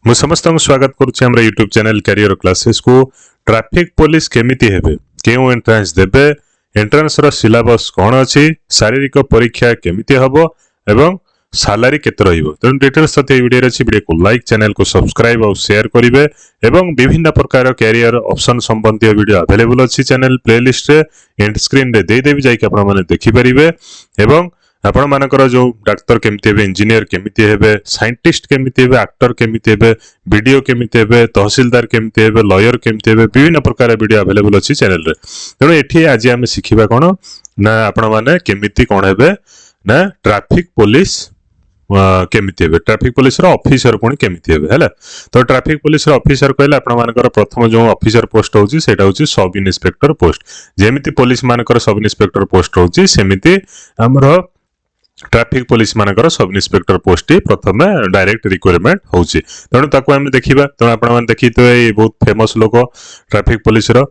मु समस्त स्वागत करुच्ची हमरा यूट्यूब चैनल कैरियर क्लासेस को। ट्रैफिक पुलिस केमिति हेबे, केउ एंट्रेंस देबे, एंट्रेंस रो सिलेबस कोन अछि, शारीरिक परीक्षा केमिति हबो एवं सैलरी केते रहिबो। त डिटेल्स सते वीडियो अछि। वीडियो को लाइक, चैनल को सब्सक्राइब और शेयर करिवे एवं विभिन्न प्रकार कैरियर ऑप्शन संबंधी वीडियो अवेलेबल अछि चैनल प्लेलिस्ट रे एंड स्क्रीन रे दे देबी, जाई कि आपण माने देखि परिबे। एवं आपण मानकर जो डाक्टर केमिति हेबे, इंजीनियर केमिति हेबे, साइंटिस्ट केमिति हेबे, एक्टर केमिति हेबे, वीडियो केमिति हेबे, तहसीलदार केमिति हेबे, लॉयर केमिति हेबे, विभिन्न प्रकार वीडियो अवेलेबल अछि चैनल रे। तेणु एठी आज हम सिखिबा कोन ना आपण माने केमिति कोन हेबे ना ट्रैफिक पुलिस केमिति हेबे, ट्रैफिक पुलिस रो ऑफिसर कोन केमिति हेबे हैला। तो ट्रैफिक पुलिस रो ऑफिसर कहले आपण मानकर प्रथम जो ऑफिसर पोस्ट होउची सेटा होउची सब इंस्पेक्टर पोस्ट। जेमिति पुलिस मानकर सब इंस्पेक्टर पोस्ट होउची सेमिति हमरो ट्रैफिक पुलिस मानकर सब इंस्पेक्टर पोस्ट प्रथम डायरेक्ट रिक्वायरमेंट होउची। तेणु ताको हम देखिबा। तेणु आपण माने देखि तो ए बहुत फेमस लोक ट्रैफिक पुलिस रो।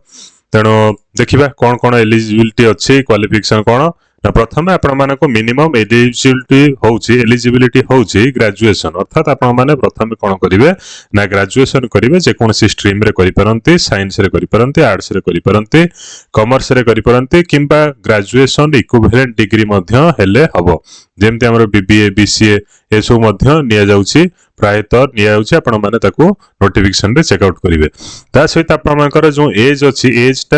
तेणु देखिबा कोन कोन एलिजिबिलिटी अछि, क्वालिफिकेशन कोन ना। प्रथम आपण मानको मिनिमम एलिजिबिलिटी होउची ग्रेजुएशन, अर्थात आपण माने प्रथम कोन करिवे ना ग्रेजुएशन करिवे। जे कोनसी स्ट्रीम रे करि परंती, साइंस रे करि परंती, आर्ट्स रे करि परंती, कॉमर्स रे करि परंती, किंबा ग्रेजुएशन इक्विवेलेंट डिग्री मध्य हेले हबो। जेमति हमर बीबीए, बीसीए ए सब मध्य निया जाउची, प्रायतः निया जाउची। आपण माने ताको नोटिफिकेशन रे चेक आउट करिवे। ता सहित आपण मानकर जो एज अछि,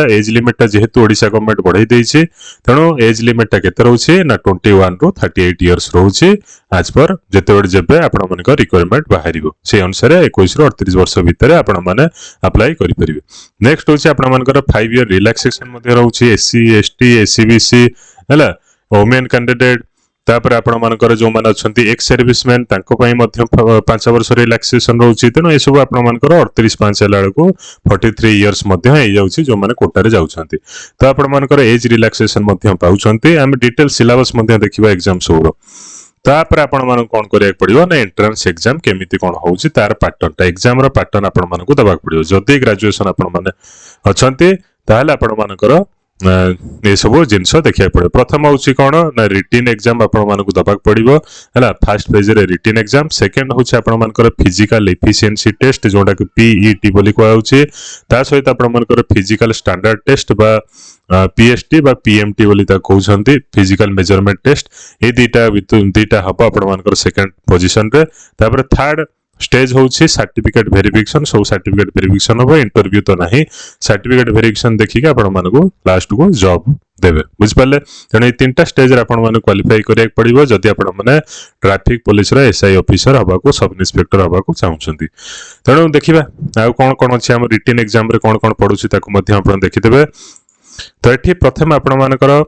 एज लिमिट ता जेहेतु ओडिसा गवर्नमेंट बढ़ाई देइछि, तेणु एज लिमिट ता केते रहउछि ना 21 रो 38 इयर्स रहउछि। आज पर जेते बड जेबे आपण मानकर रिक्वायरमेंट बाहरिबो से अनुसार 21 रो 38 वर्ष भितर आपण माने अप्लाई करि परिबे। नेक्स्ट होछि आपण मानकर 5 इयर रिलैक्सेशन मध्ये रहउछि। एससी, एसटी, एससीबीसी हैला, वुमेन कैंडिडेट, तापर आपण मानकर जो मान अछंती एक्स सर्विसमैन तांको पई मध्य 5 वर्ष रिलैक्सेशन रहउछि। तेनो ए सब आपण मानकर 38/5 हेला को 43 इयर्स मध्य हे जाउछि जो माने कोटा रे जाउछंती। तो आपण मानकर एज रिलैक्सेशन मध्य पाउछंती। हम डिटेल सिलेबस मध्य देखिबा एग्जाम सबरो। तापर आपण मानक कोन करिया पड़िबो ना एंट्रेंस एग्जाम केमिति कोन होउछि तार पैटर्न ता एग्जाम रो पैटर्न आपण मानक दबाक पड़िबो। जदि ग्रेजुएशन आपण माने अछंती ताले आपण मानकर ये सब जिनस देखा पड़े। प्रथम होउछि कोन ना रिटन एग्जाम आपण मानक दबाक पड़िबो हैला। फर्स्ट फेज रे रिटन एग्जाम, सेकंड होउछि आपण मानकर फिजिकल एफिशिएंसी टेस्ट जोटा कि पीईटी बोली कोआ होउछि। ता सहित आपण मानकर फिजिकल स्टैंडर्ड टेस्ट बा पीएसटी बा पीएमटी बोली ता कहउछंती, फिजिकल मेजरमेंट टेस्ट। ए दीटा हबो आपण मानकर सेकंड पोजीशन रे। तापर थर्ड स्टेज होउछि सर्टिफिकेट वेरिफिकेशन। सब सर्टिफिकेट वेरिफिकेशन हो, इंटरव्यू तो नाही। सर्टिफिकेट वेरिफिकेशन देखिके आपण मानको लास्ट को जॉब देबे, बुझ पाले। तने तीनटा स्टेज रे आपण माने क्वालिफाई करिया पड़िबो जदि आपण माने ट्रैफिक पुलिस रे एसआई ऑफिसर हबा को, सब इंस्पेक्टर हबा को चाहुछंती। तने देखिबा आ कोन कोन अछि हम रिटन एग्जाम रे कोन कोन पढुछि ताको मध्य आपण देखिदेबे। तो एठी प्रथम आपण मानकर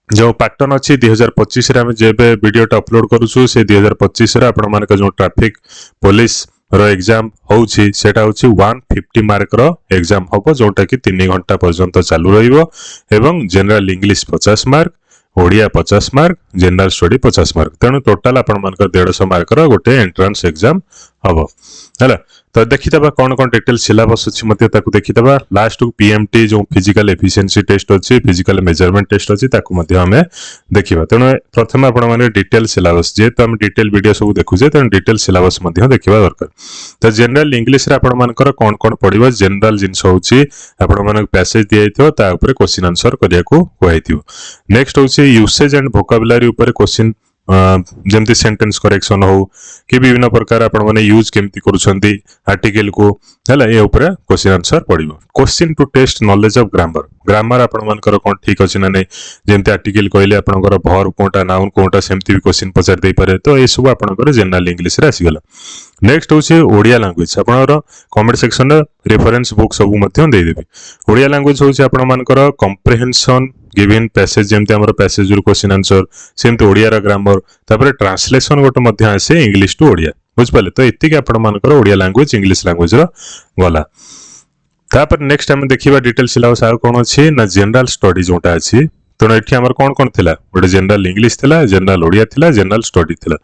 जो पैटर्न अच्छी 2025 रे हम जेबे वीडियोटा अपलोड करूछु से 2025 रे आपण मानक जो ट्रैफिक पुलिस रो एग्जाम होउछि सेटा होउछि 150 मार्क रो एग्जाम होबो, जोटा कि 3 घंटा पर्यंत चालू रहिबो। एवं general English 50 mark, Odia 50 mark, general study 50 mark. तेणु टोटल आपण मानकर 150 मार्क रो गोटे एंट्रेंस एग्जाम हबो हैला। तो देखिदबा कोन कोन डिटेल सिलेबस अछि मते ताको देखिदबा। लास्ट को पीएमटी जो फिजिकल एफिशिएंसी टेस्ट अछि, फिजिकल मेजरमेंट टेस्ट अछि, ताको मते हमें देखिबा। तेणु प्रथम आपण माने डिटेल सिलेबस जे त हम डिटेल वीडियो सब देखुजे, तेणु डिटेल सिलेबस मते देखिबा दरकार। तो जनरल इंग्लिश रे आपण मानकर कोन कोन पढिबो, जनरल जिंस होउछि आपण मानक पैसेज दियैतो ता ऊपर क्वेश्चन आंसर करिया को कहैतियो। नेक्स्ट होउछि यूसेज एंड वोकैबुलरी ऊपर क्वेश्चन, जेमति सेंटेंस करेक्शन हो कि विभिन्न प्रकार आपण माने यूज केमति करूछंती आर्टिकल को हैला, ए ऊपर क्वेश्चन आंसर पडिबो। Question to test knowledge of grammar, grammar आपण मानकर कोन ठीक अछि ना नै, जेमति आर्टिकल कहले आपनकर वर्ब कोनटा, नाउन कोनटा, सेमति भी क्वेश्चन पचार देई पारे। तो ए सब आपनकर जनरल इंग्लिश रे आसी गेला। नेक्स्ट होछि ओडिया लैंग्वेज, आपनकर कमेंट सेक्शन रे रेफरेंस बुक सब मध्य देई देबी। ओडिया लैंग्वेज होछि आपण मानकर कॉम्प्रिहेंशन गिवन पैसेज, जेमति हमर पैसेज रो क्वेश्चन आंसर, सेमति ओडिया रा ग्रामर, तापर ट्रांसलेशन गोटे मध्य आसे इंग्लिश टू ओडिया, बुझ पाले। तो एतिके आपण मानकर ओडिया लैंग्वेज इंग्लिश लैंग्वेज रो गला। तापर नेक्स्ट हम देखिबा डिटेल सिलेबस आ कोन अछि ना जनरल स्टडी जोटा अछि। तेणु एठी हमर कोन थिला गोटे जनरल इंग्लिश थिला जनरल ओडिया थिला जनरल स्टडी थिला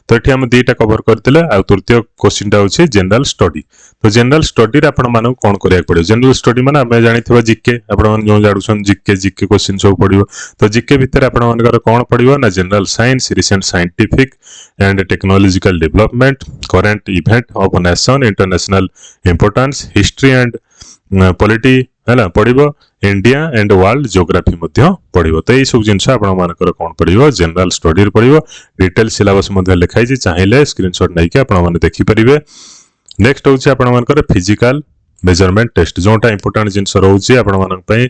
तो एठी हम दीटा कवर करथिले आ तृतीय क्वेश्चन टा होछि जनरल स्टडी तो जनरल स्टडी रे आपण मानक कोन करिया पड़ियो जनरल स्टडी माने हम जानिथिबा जीके आपण मान जो जाडुसन जीके क्वेश्चन सब पड़ियो तो जीके भितर आपण मानकर कोन पड़ियो ना general science recent scientific and technological development current event of nation international importance history and polity हैला पड़िबो इंडिया एंड वर्ल्ड ज्योग्राफी मध्य पड़िबो तो एई सब जिंस आपण मानकर कोन पड़िबो जनरल स्टडी रे पड़िबो डिटेल सिलेबस मध्य लिखाई छी चाहिले स्क्रीनशॉट नै के आपण माने देखि परिबे नेक्स्ट होछि आपण मानकर फिजिकल मेजरमेंट टेस्ट जोटा इंपोर्टेंट जिंस रहउछि आपण मानक पई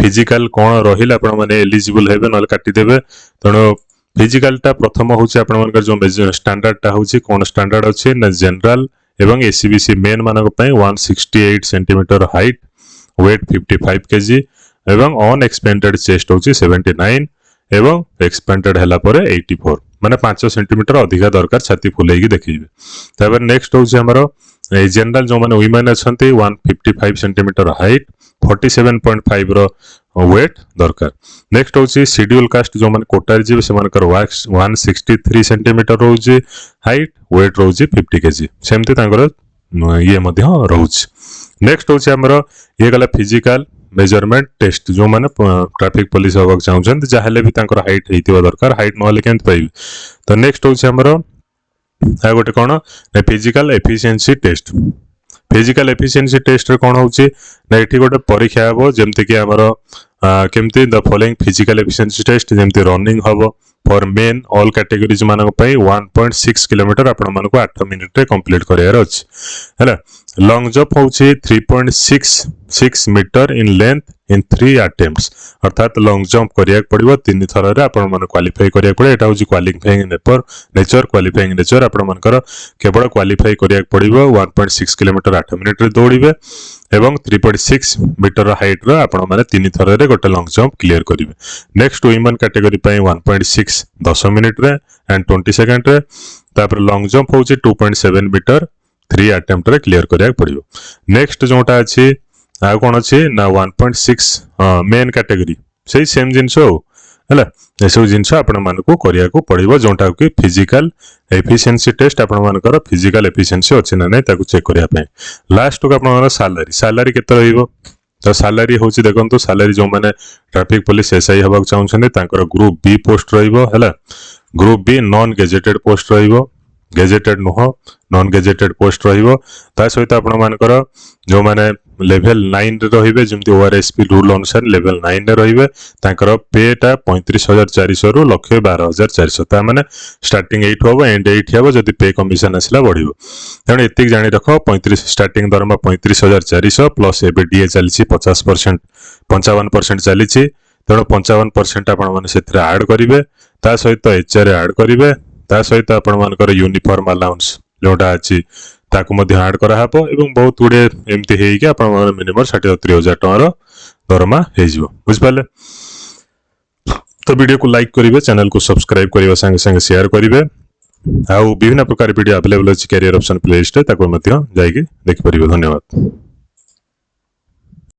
फिजिकल कोन रहिला आपण माने एलिजिबल हेबे नल काटी देबे तणो फिजिकल टा प्रथम होछि आपण मानकर जो स्टैंडर्ड टा होछि कोन स्टैंडर्ड अछि ना जनरल एवं एसीबीसी मेन मानक पई 168 सेंटीमीटर हाइट वेट 55 केजी एवं अनएक्सपेंडेड चेस्ट होछि 79 एवं एक्सपेंडेड हला परे 84 माने 5 सेंटीमीटर अधिका दरकार छाती फुलेगी देखिबे तबर नेक्स्ट होछि हमरो जनरल जो माने वुमेन अछंती 155 सेंटीमीटर हाइट 47.5 रो वेट दरकार नेक्स्ट होछि शेड्यूल कास्ट जो माने कोटार जीव से मानकर 163 सेंटीमीटर रोछि हाइट वेट रोछि 50 केजी सेमते तांगर ये मध्य रोछि नेक्स्ट होछि हमरो ये गला फिजिकल मेजरमेंट टेस्ट जो माने ट्रैफिक पुलिस होबक चाहउछन जाहले भी तांकर हाइट हेतिबा दरकार हाइट नहले केंत पाइबे तो नेक्स्ट होछि हमरो आ गोटे कोन physical efficiency test physical efficiency test रे कोन होछि ना एठी गोटे परीक्षा हबो जेमते कि हमरो केमती the following physical efficiency test जेमते रनिंग हबो फॉर मेन ऑल कैटेगरीज मानक पई 1.6 किलोमीटर आपण मानको 8 मिनिट रे कंप्लीट करियार अछि हैला लॉन्ग जंप होछि 3.66 metre in length in 3 attempts अर्थात लॉन्ग जंप करिया पड़िबो 3 थर रे आपण मन क्वालिफाई करिया पड़े एटा होछि क्वालिफाइंग नेचर क्वालिफाइंग नेचर आपण मनकर केवल क्वालिफाई करिया पड़िबो 1.6 किलोमीटर 8 मिनिट रे दौड़िबे एवं 3.6 मीटर हाइट रो आपण माने 3 थर रे गोटे लॉन्ग जंप क्लियर करिवे नेक्स्ट वुमेन कैटेगरी पई 1.6 10 मिनिट रे एंड 20 सेकंड रे तापर लॉन्ग जंप होछि 2.7 मीटर 3 अटेम्प्ट रे क्लियर करिया पड़िबो नेक्स्ट जोटा अछि आ कोन अछि ना 1.6 मेन कैटेगरी सेही सेम जिंसो हैला एसो जिंस आपण मानको करिया को पड़िबो जोटा कि फिजिकल एफिशिएंसी टेस्ट आपण मानकर फिजिकल एफिशिएंसी अछि ना नै ताको चेक करिया पे लास्ट को आपण मानकर सैलरी केते रहइबो तो सैलरी होछि देखंतु सैलरी जो माने ट्रैफिक पुलिस एसआई हबक चाहउछन तांकर ग्रुप बी पोस्ट रहइबो हैला group B non gazetted post रहइबो गेजेटेड नुह नॉन गेजेटेड पोस्ट रहिबो ता सहित आपण मानकर जो माने लेवल 9 रे रहिबे जेमति ओआरएसपी रूल अनुसार लेवल 9 रे रहिबे तांकर पे ता 35400 रु 12400 ता माने स्टार्टिंग 8 होबो एंड 8 हेबो जदी पे कमिशन आसिला बढ़िबो तणे एतिक जानि रखो 35 स्टार्टिंग दरमा 35400 प्लस एबे डीए चलिछि 50% 55% चलिछि तणे 55% आपण माने सेथरे ऐड करिवे ता सहित एचआर ऐड करिवे ता सहित आपण मानकर यूनिफॉर्म अलाउंस जोटा अछि ताकु मध्ये ऐड करा हबो एवं बहुत गुडे एमती हेइ कि आपण माने मिनिमम 63000 टका दरमा हे जिवो बुझ पाले तो वीडियो को लाइक करिवे चैनल को सब्सक्राइब करिवे संगे संगे शेयर करिवे आ विभिन्न प्रकार वीडियो अवेलेबल अछि कैरियर ऑप्शन प्लेलिस्ट ताकु मध्ये जाई कि देखि परिबे धन्यवाद।